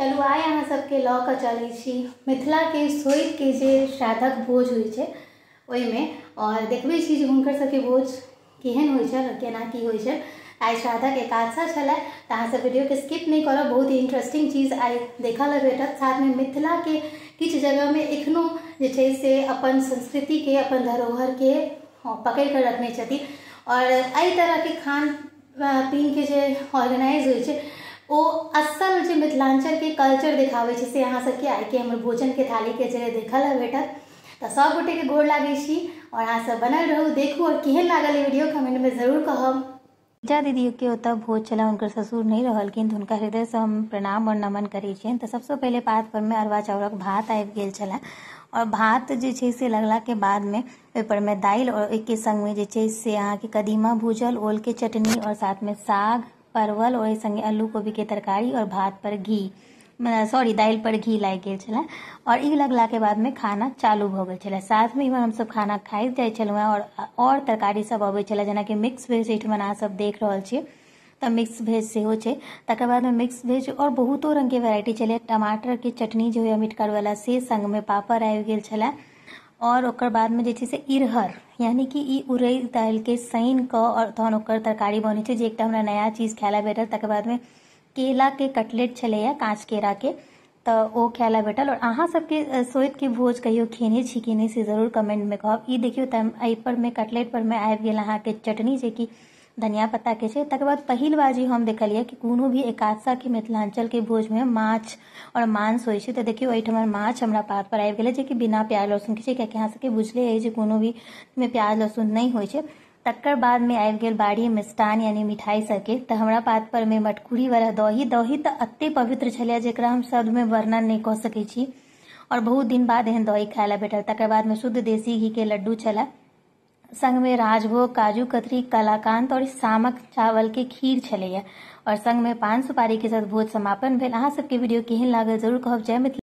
चलू आइ अहाँ सबके लऽ कऽ चलै छी मिथिला के सोइत के जे श्राद्धक भोज होइ छै ओहिमे और देखबै छी जे हुनकर सबके भोज केहन होइ छै और केना की होइ छै। आइ श्राद्धक एकादशा छलै तऽ अहाँ सब वीडियो के स्किप नहीं करब, बहुत ही इंटरेस्टिंग चीज आइ देखऽ लेल भेटत। साथ में मिथिला के किछु जगह में एखनो जे छै से अपन संस्कृति के अपन धरोहर के पकड़ कर रखने छथिन और एहि तरह के खान पीन के जे ऑर्गेनाइज होइ छै ओ असल जे मिथिलांचल के कल्चर देखाबै छै से अहाँ सबके आइ के हमर भोजन के थाली के जगह देखऽ लेल भेटत। तो सब गोटे के गोर लागै छी और अहाँ सब बनल रहू, देखू और केहन लागल वीडियो कमेंट में जरूर कहब। पूजा दीदी के ओतऽ भोज छलै, हुनकर ससुर नहीं रहलखिन तो हुनका हृदय से हम प्रणाम और नमन करै छियनि। तो सबसे पहले पात पर में अरवा चाउरक भात आबि गेल छलै और भात जे छै से लगला के बाद में ओहि पर में दालि और एक संग में जे छै से अहाँ के कदीमा भूजल, ओल के चटनी और साथ में साग, परवल और संगे आलू कोबी के तरकारी और भात पर घी दालि पर घी लागि गेल छलै और ई लगला के बाद में खाना चालू भ गेल छलै। साथ में हम सब खाना खाइत जाइ छलहुँ और तरकारी सब अबै छलै, जेना कि मिक्स वेज एहिठाम अहाँ सब देख रहल छियै तऽ मिक्स वेज सेहो छै। तकर बाद में मिक्स वेज और बहुतो रंग के वेराइटी छलै। टमाटर के चटनी जो है मिटकर वाला से संग में पापड़ आबि गेल छलै और ओकर बाद में जे छै से इरहर यानी कि ई उड़ैद दालि के सानि कऽ और तहन ओकर तरकारी बनै छै, जे एकटा हमरा नया चीज खाय ला भेटल। तकर बाद में केला के कटलेट छलैया, कांच केरा के, तऽ ओ खाय ला भेटल। और अहाँ सबके सोइत के भोज कहियो खेने छी कि नहीं से जरूर कमेंट में कहब। ई देखियो एहि पर में कटलेट पर में आबि गेल अहाँ के चटनी, जे कि धनिया पत्ता के छै। तकर बाद पहिल बाजी हम देखलियै कि कोनो भी एकादशा के मिथिलांचल के भोज में माछ और मांस होइ छै। तऽ देखियो एहिठाम माछ हमरा पात पर आबि गेलै, जे कि बिना प्याज लहसुन के छै, कियाकि अहाँ सबके बुझले अछि जे कोनो भी में प्याज लहसुन नहीं होइ छै। तकर बाद में आबि गेल बाड़ी मिष्टान यानी मिठाई सबके। तऽ हमरा पात पर में मटकुरी वाला दही तऽ अत्ते पवित्र छलै जेकरा हम शब्द में वर्णन नहीं कऽ सकै छी और बहुत दिन बाद एहन दही खाय ला भेटल। तकर बाद में शुद्ध देसी घी के लड्डू छलै, संग में राजभोग, काजू कतरी, कलाकांत और सामक चावल के खीर छलैया और संग में पान सुपारी के साथ भोज समापन भेल। अहाँ सबके वीडियो केहन लागल जरूर कहब। जय मिथिला।